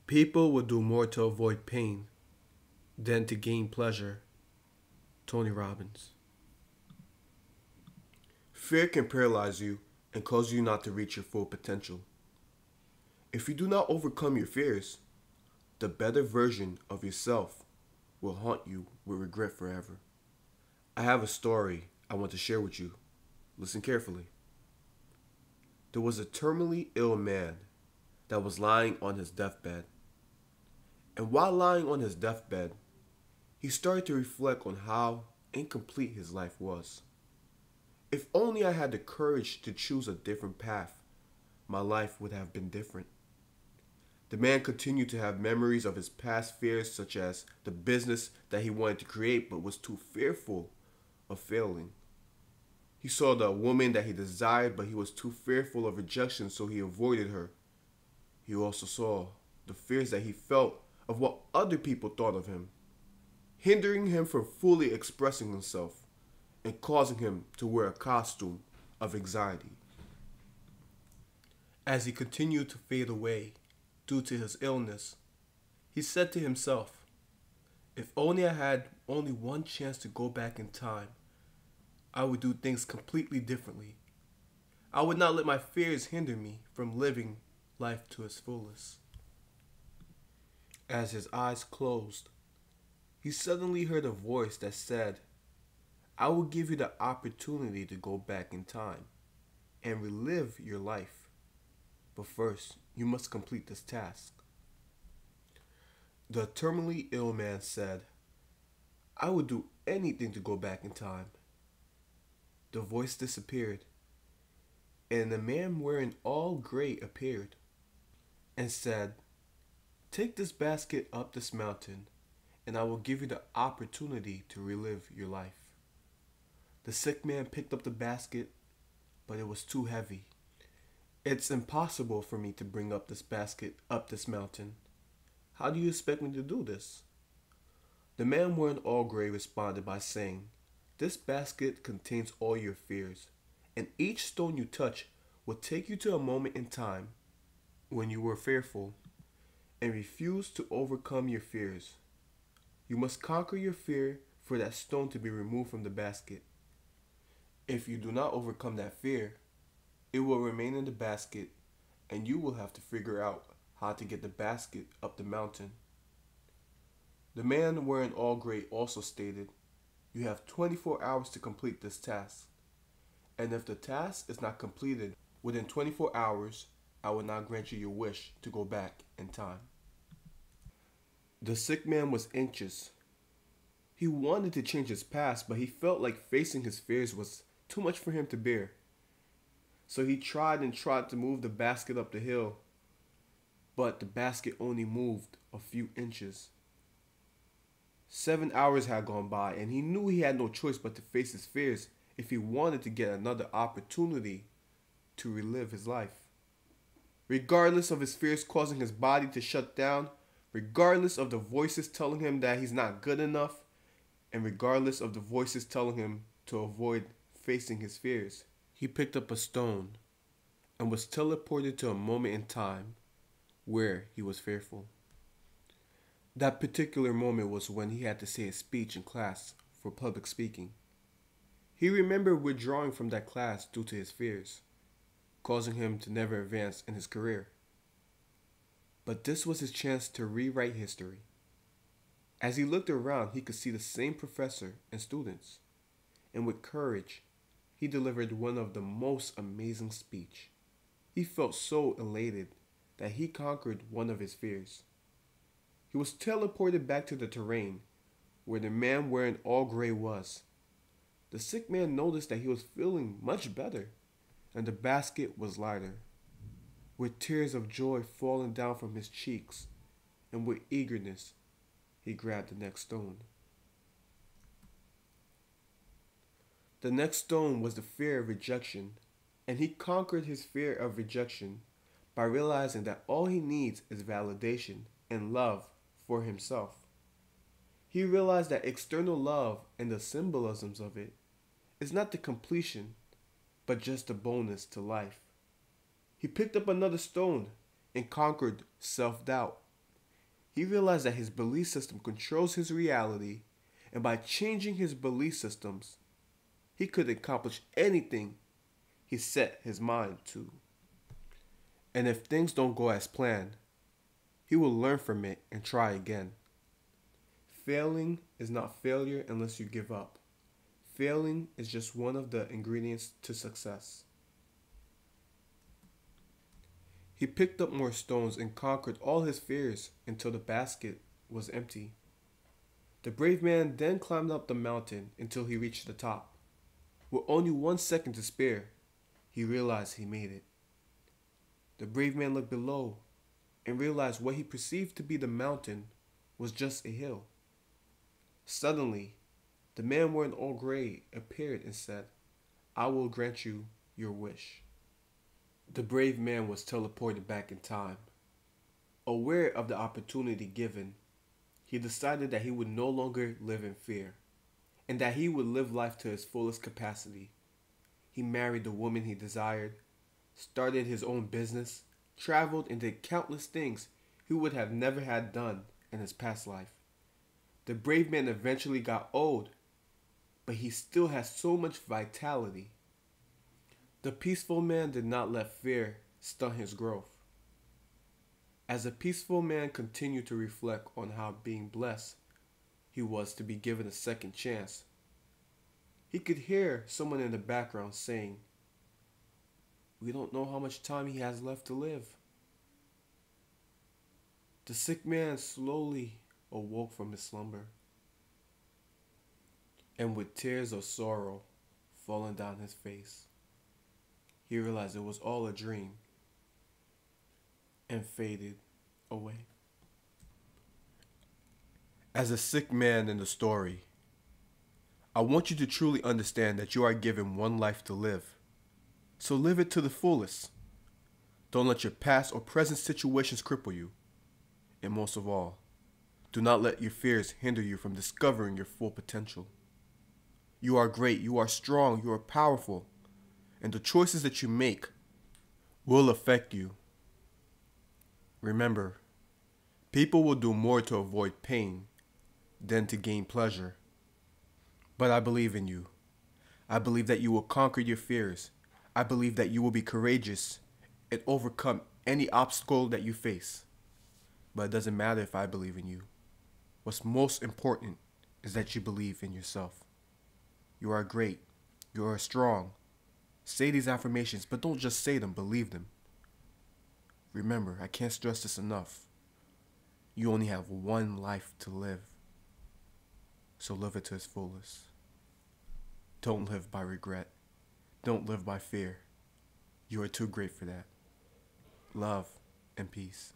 People will do more to avoid pain than to gain pleasure. Tony Robbins. Fear can paralyze you and cause you not to reach your full potential. If you do not overcome your fears, the better version of yourself will haunt you with regret forever. I have a story I want to share with you. Listen carefully. There was a terminally ill man that was lying on his deathbed. And while lying on his deathbed, he started to reflect on how incomplete his life was. If only I had the courage to choose a different path, my life would have been different. The man continued to have memories of his past fears, such as the business that he wanted to create but was too fearful of failing. He saw the woman that he desired, but he was too fearful of rejection, so he avoided her. He also saw the fears that he felt of what other people thought of him, hindering him from fully expressing himself and causing him to wear a costume of anxiety. As he continued to fade away due to his illness, he said to himself, "If only I had only one chance to go back in time, I would do things completely differently. I would not let my fears hinder me from living life to its fullest." As his eyes closed, he suddenly heard a voice that said, "I will give you the opportunity to go back in time and relive your life. But first, you must complete this task." The terminally ill man said, "I would do anything to go back in time." The voice disappeared, and a man wearing all gray appeared and said, "Take this basket up this mountain, and I will give you the opportunity to relive your life." The sick man picked up the basket, but it was too heavy. "It's impossible for me to bring up this basket up this mountain. How do you expect me to do this?" The man wearing all gray responded by saying, "This basket contains all your fears, and each stone you touch will take you to a moment in time when you were fearful and refused to overcome your fears. You must conquer your fear for that stone to be removed from the basket. If you do not overcome that fear, it will remain in the basket and you will have to figure out how to get the basket up the mountain." The man wearing all gray also stated, "You have 24 hours to complete this task, and if the task is not completed within 24 hours, I will not grant you your wish to go back in time." The sick man was anxious. He wanted to change his past, but he felt like facing his fears was too much for him to bear. So he tried and tried to move the basket up the hill, but the basket only moved a few inches. 7 hours had gone by, and he knew he had no choice but to face his fears if he wanted to get another opportunity to relive his life. Regardless of his fears causing his body to shut down, regardless of the voices telling him that he's not good enough, and regardless of the voices telling him to avoid facing his fears, he picked up a stone and was teleported to a moment in time where he was fearful. That particular moment was when he had to say a speech in class for public speaking. He remembered withdrawing from that class due to his fears, causing him to never advance in his career. But this was his chance to rewrite history. As he looked around, he could see the same professor and students, and with courage, he delivered one of the most amazing speech. He felt so elated that he conquered one of his fears. He was teleported back to the terrain where the man wearing all gray was. The sick man noticed that he was feeling much better, and the basket was lighter. With tears of joy falling down from his cheeks, and with eagerness, he grabbed the next stone. The next stone was the fear of rejection, and he conquered his fear of rejection by realizing that all he needs is validation and love for himself. He realized that external love and the symbolisms of it is not the completion, but just a bonus to life. He picked up another stone and conquered self-doubt. He realized that his belief system controls his reality, and by changing his belief systems, he could accomplish anything he set his mind to. And if things don't go as planned, he will learn from it and try again. Failing is not failure unless you give up. Failing is just one of the ingredients to success. He picked up more stones and conquered all his fears until the basket was empty. The brave man then climbed up the mountain until he reached the top. With only 1 second to spare, he realized he made it. The brave man looked below and realized what he perceived to be the mountain was just a hill. Suddenly, the man wearing all gray appeared and said, "I will grant you your wish." The brave man was teleported back in time. Aware of the opportunity given, he decided that he would no longer live in fear, and that he would live life to his fullest capacity. He married the woman he desired, started his own business, traveled, and did countless things he would have never had done in his past life. The brave man eventually got old, but he still has so much vitality. The peaceful man did not let fear stunt his growth. As the peaceful man continued to reflect on how being blessed he was to be given a second chance, he could hear someone in the background saying, "We don't know how much time he has left to live." The sick man slowly awoke from his slumber, and with tears of sorrow falling down his face, he realized it was all a dream and faded away. As a sick man in the story, I want you to truly understand that you are given one life to live. So live it to the fullest. Don't let your past or present situations cripple you. And most of all, do not let your fears hinder you from discovering your full potential. You are great, you are strong, you are powerful, and the choices that you make will affect you. Remember, people will do more to avoid pain than to gain pleasure. But I believe in you. I believe that you will conquer your fears. I believe that you will be courageous and overcome any obstacle that you face. But it doesn't matter if I believe in you. What's most important is that you believe in yourself. You are great. You are strong. Say these affirmations, but don't just say them, believe them. Remember, I can't stress this enough. You only have one life to live. So live it to its fullest. Don't live by regret. Don't live by fear. You are too great for that. Love and peace.